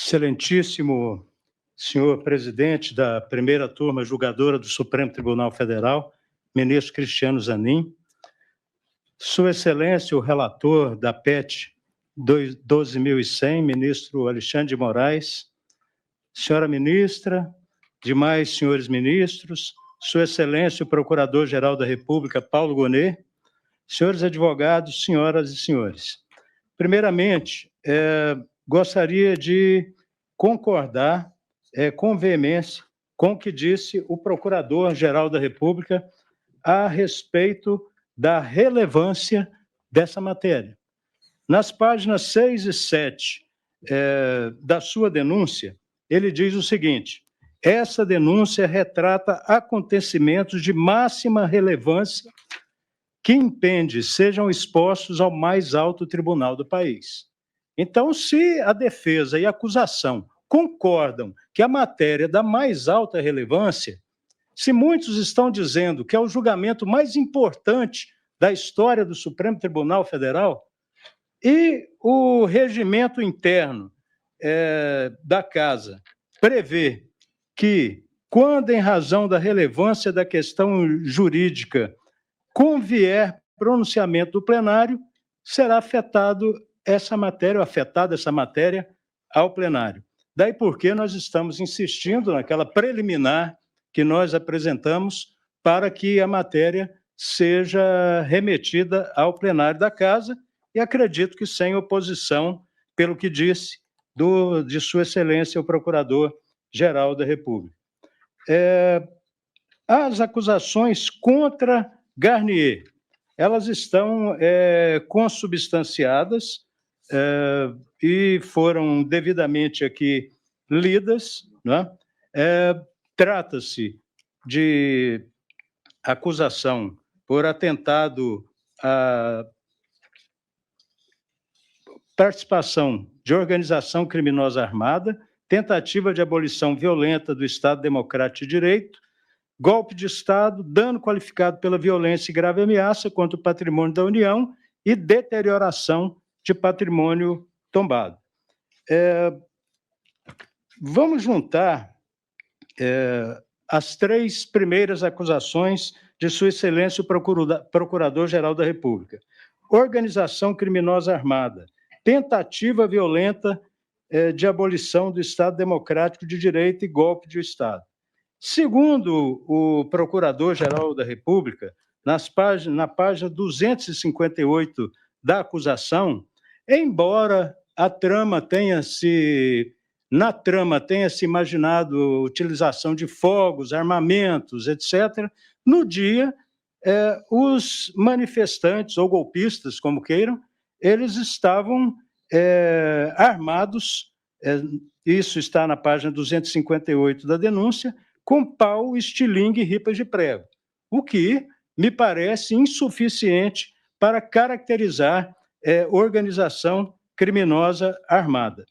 Excelentíssimo senhor presidente da primeira turma julgadora do Supremo Tribunal Federal, ministro Cristiano Zanin, Sua Excelência, o relator da PET 12.100, ministro Alexandre de Moraes, senhora ministra, demais senhores ministros, Sua Excelência, o Procurador-Geral da República, Paulo Gonet, senhores advogados, senhoras e senhores. Primeiramente, gostaria de concordar com veemência com o que disse o Procurador-Geral da República a respeito da relevância dessa matéria. Nas páginas 6 e 7 da sua denúncia, ele diz o seguinte: essa denúncia retrata acontecimentos de máxima relevância que impende sejam expostos ao mais alto tribunal do país. Então, se a defesa e a acusação concordam que a matéria é da mais alta relevância, se muitos estão dizendo que é o julgamento mais importante da história do Supremo Tribunal Federal, e o regimento interno da Casa prevê que, quando em razão da relevância da questão jurídica convier pronunciamento do plenário, será afetada essa matéria ao plenário. Daí porque nós estamos insistindo naquela preliminar que nós apresentamos para que a matéria seja remetida ao plenário da Casa, e acredito que sem oposição, pelo que disse de Sua Excelência o Procurador-Geral da República. As acusações contra Garnier, elas estão consubstanciadas e foram devidamente aqui lidas, né? Trata-se de acusação por atentado à participação de organização criminosa armada, tentativa de abolição violenta do Estado Democrático de Direito, golpe de Estado, dano qualificado pela violência e grave ameaça contra o patrimônio da União e deterioração de patrimônio tombado. Vamos juntar as três primeiras acusações de Sua Excelência o Procurador-Geral da República. Organização criminosa armada, tentativa violenta de abolição do Estado Democrático de Direito e golpe de Estado. Segundo o Procurador-Geral da República, na página 258 da acusação, embora na trama tenha se imaginado utilização de fogos, armamentos, etc., no dia, os manifestantes, ou golpistas, como queiram, eles estavam armados, isso está na página 258 da denúncia, com pau, estilingue e ripas de prego, o que me parece insuficiente para caracterizar organização criminosa armada.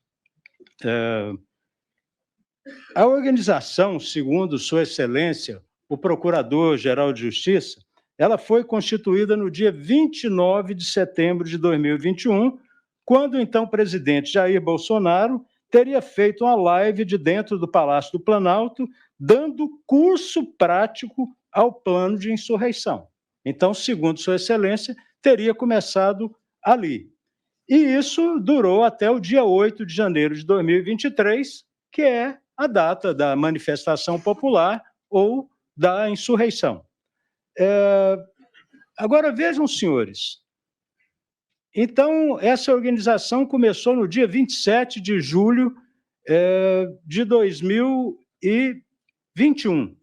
A organização, segundo Sua Excelência, o Procurador-Geral de Justiça, ela foi constituída no dia 29 de setembro de 2021, quando o então presidente Jair Bolsonaro teria feito uma live de dentro do Palácio do Planalto, dando curso prático ao plano de insurreição. Então, segundo Sua Excelência, teria começado ali. E isso durou até o dia 8 de janeiro de 2023, que é a data da manifestação popular ou da insurreição. Agora, vejam, senhores, então, essa organização começou no dia 27 de julho de 2021,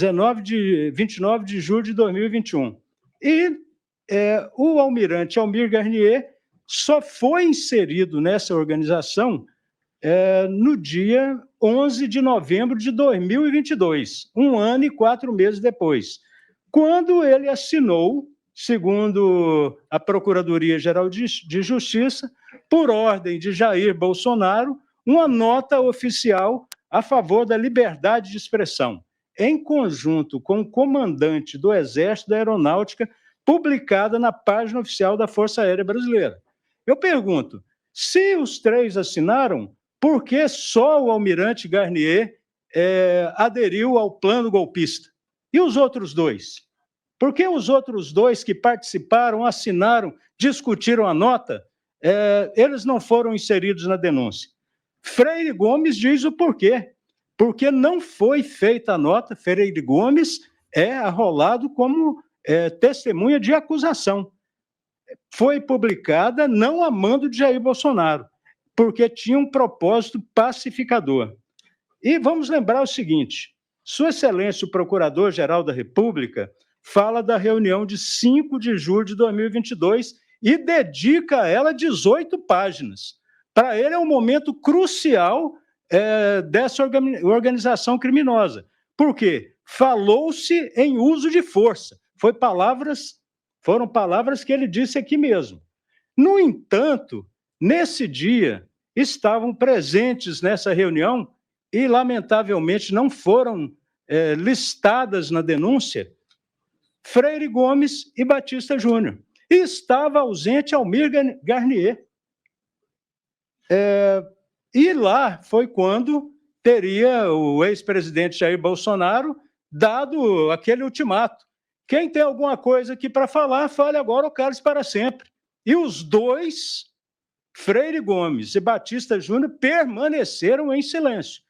29 de julho de 2021. E o almirante Almir Garnier só foi inserido nessa organização no dia 11 de novembro de 2022, 1 ano e 4 meses depois, quando ele assinou, segundo a Procuradoria-Geral de Justiça, por ordem de Jair Bolsonaro, uma nota oficial a favor da liberdade de expressão, em conjunto com o comandante do Exército da Aeronáutica, publicada na página oficial da Força Aérea Brasileira. Eu pergunto, se os três assinaram, por que só o almirante Garnier aderiu ao plano golpista? E os outros dois? Por que os outros dois que participaram, assinaram, discutiram a nota, eles não foram inseridos na denúncia? Freire Gomes diz o porquê. Porque não foi feita a nota, Freire Gomes é arrolado como testemunha de acusação. Foi publicada não a mando de Jair Bolsonaro, porque tinha um propósito pacificador. E vamos lembrar o seguinte: Sua Excelência, o Procurador-Geral da República, fala da reunião de 5 de julho de 2022 e dedica a ela 18 páginas. Para ele é um momento crucial dessa organização criminosa. Por quê? Falou-se em uso de força. Foram palavras que ele disse aqui mesmo. No entanto, nesse dia, estavam presentes nessa reunião e, lamentavelmente, não foram listadas na denúncia Freire Gomes e Batista Júnior. E estava ausente Almir Garnier. E lá foi quando teria o ex-presidente Jair Bolsonaro dado aquele ultimato. Quem tem alguma coisa aqui para falar, fale agora ou cale-se para sempre. E os dois, Freire Gomes e Batista Júnior, permaneceram em silêncio.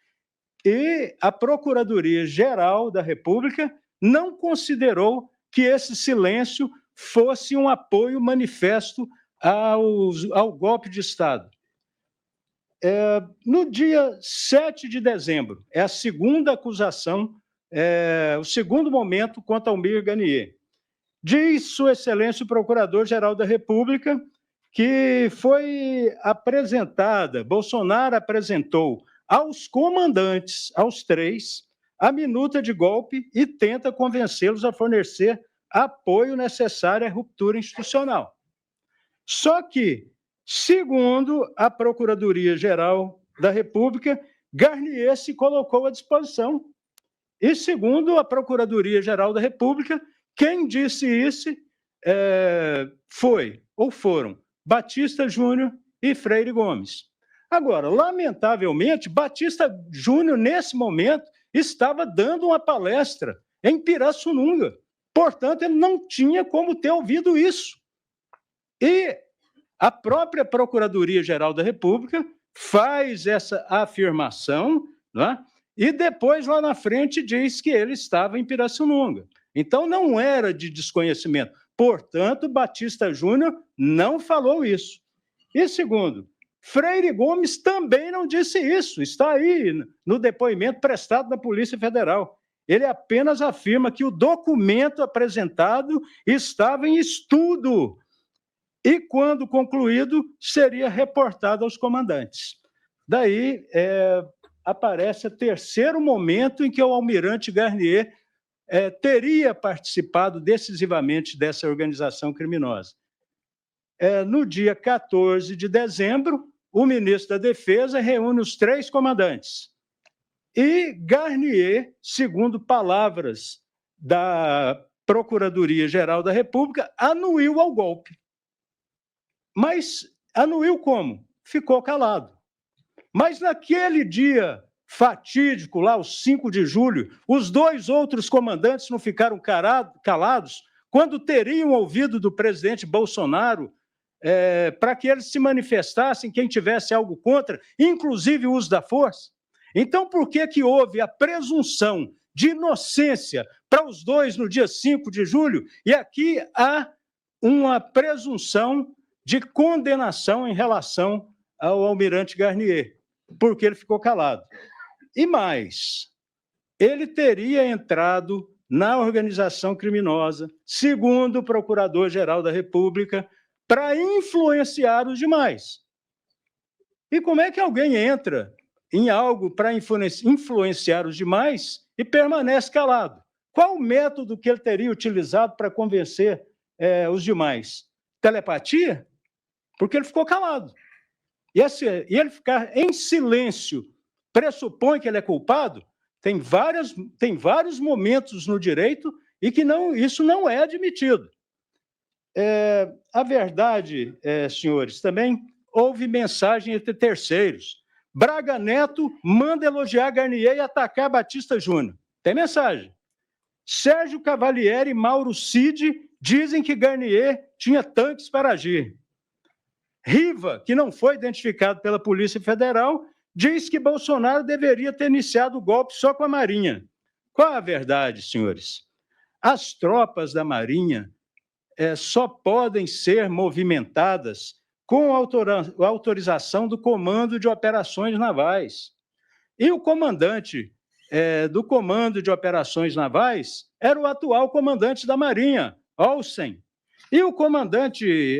E a Procuradoria-Geral da República não considerou que esse silêncio fosse um apoio manifesto ao golpe de Estado. No dia 7 de dezembro, é a segunda acusação, o segundo momento contra Almir Garnier. Diz Sua Excelência o Procurador-Geral da República que foi apresentada, Bolsonaro apresentou aos comandantes, aos três, a minuta de golpe e tenta convencê-los a fornecer apoio necessário à ruptura institucional. Só que, segundo a Procuradoria-Geral da República, Garnier se colocou à disposição. E, segundo a Procuradoria-Geral da República, quem disse isso foram Batista Júnior e Freire Gomes. Agora, lamentavelmente, Batista Júnior, nesse momento, estava dando uma palestra em Pirassununga. Portanto, ele não tinha como ter ouvido isso. E a própria Procuradoria-Geral da República faz essa afirmação, né? E depois, lá na frente, diz que ele estava em Pirassununga. Então, não era de desconhecimento. Portanto, Batista Júnior não falou isso. E segundo, Freire Gomes também não disse isso. Está aí no depoimento prestado na Polícia Federal. Ele apenas afirma que o documento apresentado estava em estudo e, quando concluído, seria reportado aos comandantes. Daí aparece o terceiro momento em que o almirante Garnier teria participado decisivamente dessa organização criminosa. No dia 14 de dezembro, o ministro da Defesa reúne os três comandantes. E Garnier, segundo palavras da Procuradoria-Geral da República, anuiu ao golpe. Mas anuiu como? Ficou calado. Mas naquele dia fatídico, lá, os 5 de julho, os dois outros comandantes não ficaram calados quando teriam ouvido do presidente Bolsonaro para que eles se manifestassem, quem tivesse algo contra, inclusive o uso da força? Então, por que houve a presunção de inocência para os dois no dia 5 de julho e aqui há uma presunção de condenação em relação ao almirante Garnier? Porque ele ficou calado. E mais, ele teria entrado na organização criminosa, segundo o Procurador-Geral da República, para influenciar os demais. E como é que alguém entra em algo para influenciar os demais e permanece calado? Qual o método que ele teria utilizado para convencer os demais? Telepatia? Porque ele ficou calado. E ele ficar em silêncio pressupõe que ele é culpado? Tem vários momentos no direito e que isso não é admitido. A verdade, senhores, também houve mensagem entre terceiros, Braga Neto manda elogiar Garnier e atacar Batista Júnior. Tem mensagem. Sérgio Cavalieri e Mauro Cid dizem que Garnier tinha tanques para agir. Riva, que não foi identificado pela Polícia Federal, diz que Bolsonaro deveria ter iniciado o golpe só com a Marinha. Qual a verdade, senhores? As tropas da Marinha só podem ser movimentadas com autorização do Comando de Operações Navais. E o comandante do Comando de Operações Navais era o atual comandante da Marinha, Olsen. E o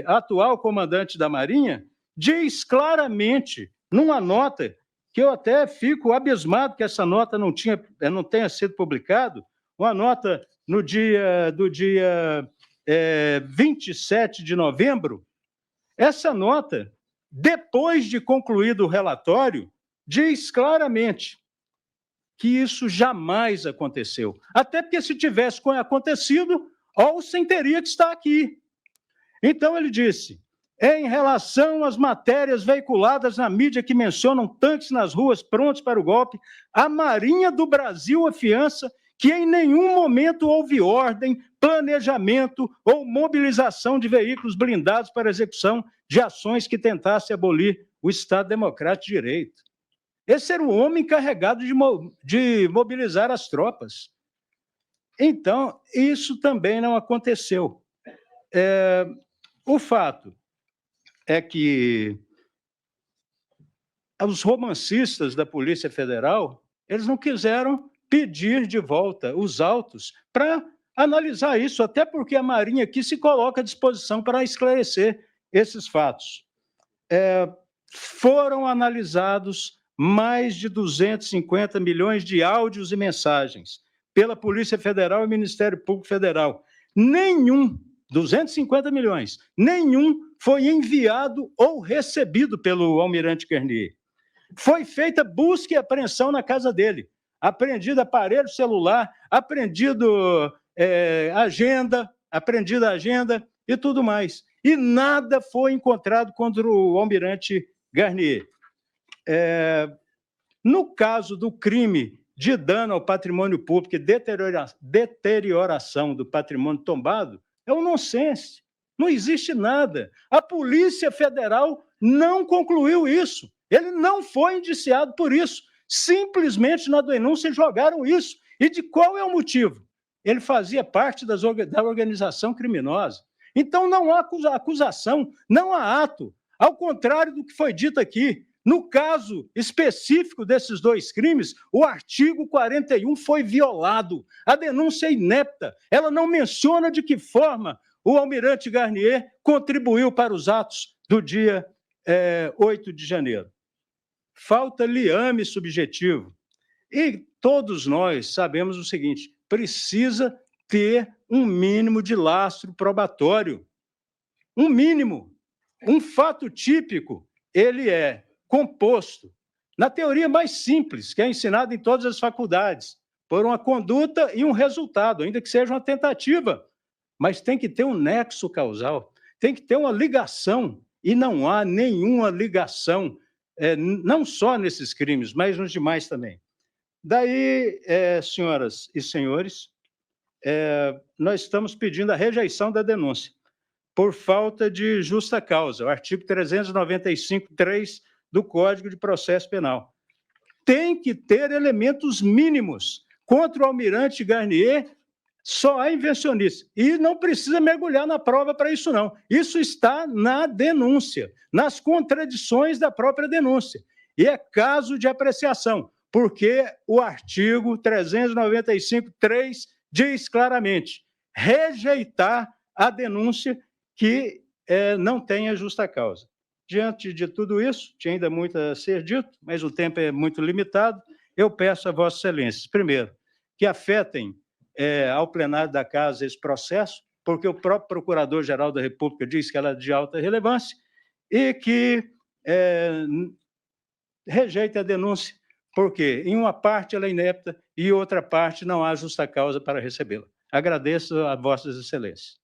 atual comandante da Marinha diz claramente, numa nota, que eu até fico abismado que essa nota não tenha sido publicada, uma nota do dia 27 de novembro, essa nota, depois de concluído o relatório, diz claramente que isso jamais aconteceu. Até porque, se tivesse acontecido, Olsen teria que estar aqui. Então, ele disse, em relação às matérias veiculadas na mídia que mencionam tanques nas ruas prontos para o golpe, a Marinha do Brasil afiança que em nenhum momento houve ordem, planejamento ou mobilização de veículos blindados para execução de ações que tentassem abolir o Estado Democrático de Direito. Esse era o homem encarregado de mobilizar as tropas. Então, isso também não aconteceu. O fato é que os romancistas da Polícia Federal, eles não quiseram pedir de volta os autos para analisar isso, até porque a Marinha aqui se coloca à disposição para esclarecer esses fatos. Foram analisados mais de 250 milhões de áudios e mensagens pela Polícia Federal e Ministério Público Federal. 250 milhões, nenhum foi enviado ou recebido pelo almirante Garnier. Foi feita busca e apreensão na casa dele, apreendido aparelho celular, apreendido agenda e tudo mais. E nada foi encontrado contra o almirante Garnier. No caso do crime de dano ao patrimônio público e deterioração do patrimônio tombado, é um nonsense. Não existe nada. A Polícia Federal não concluiu isso. Ele não foi indiciado por isso. Simplesmente na denúncia jogaram isso. E de qual é o motivo? Ele fazia parte da organização criminosa. Então não há acusação, não há ato. Ao contrário do que foi dito aqui, no caso específico desses dois crimes, o artigo 41 foi violado. A denúncia é inepta. Ela não menciona de que forma o almirante Garnier contribuiu para os atos do dia 8 de janeiro. Falta liame subjetivo. E todos nós sabemos o seguinte, precisa ter um mínimo de lastro probatório. Um mínimo. Um fato típico, ele é composto, na teoria mais simples, que é ensinada em todas as faculdades, por uma conduta e um resultado, ainda que seja uma tentativa, mas tem que ter um nexo causal, tem que ter uma ligação, e não há nenhuma ligação, não só nesses crimes, mas nos demais também. Daí, senhoras e senhores, nós estamos pedindo a rejeição da denúncia, por falta de justa causa, o artigo 395.3 do Código de Processo Penal. Tem que ter elementos mínimos. Contra o almirante Garnier, só há invencionista. E não precisa mergulhar na prova para isso, não. Isso está na denúncia, nas contradições da própria denúncia. E é caso de apreciação, porque o artigo 395.3 diz claramente rejeitar a denúncia que não tenha justa causa. Diante de tudo isso, tinha ainda muito a ser dito, mas o tempo é muito limitado, eu peço a Vossa Excelência, primeiro, que afetem ao plenário da Casa esse processo, porque o próprio Procurador-Geral da República diz que ela é de alta relevância, e que rejeite a denúncia, porque em uma parte ela é inepta e em outra parte não há justa causa para recebê-la. Agradeço a Vossas Excelências.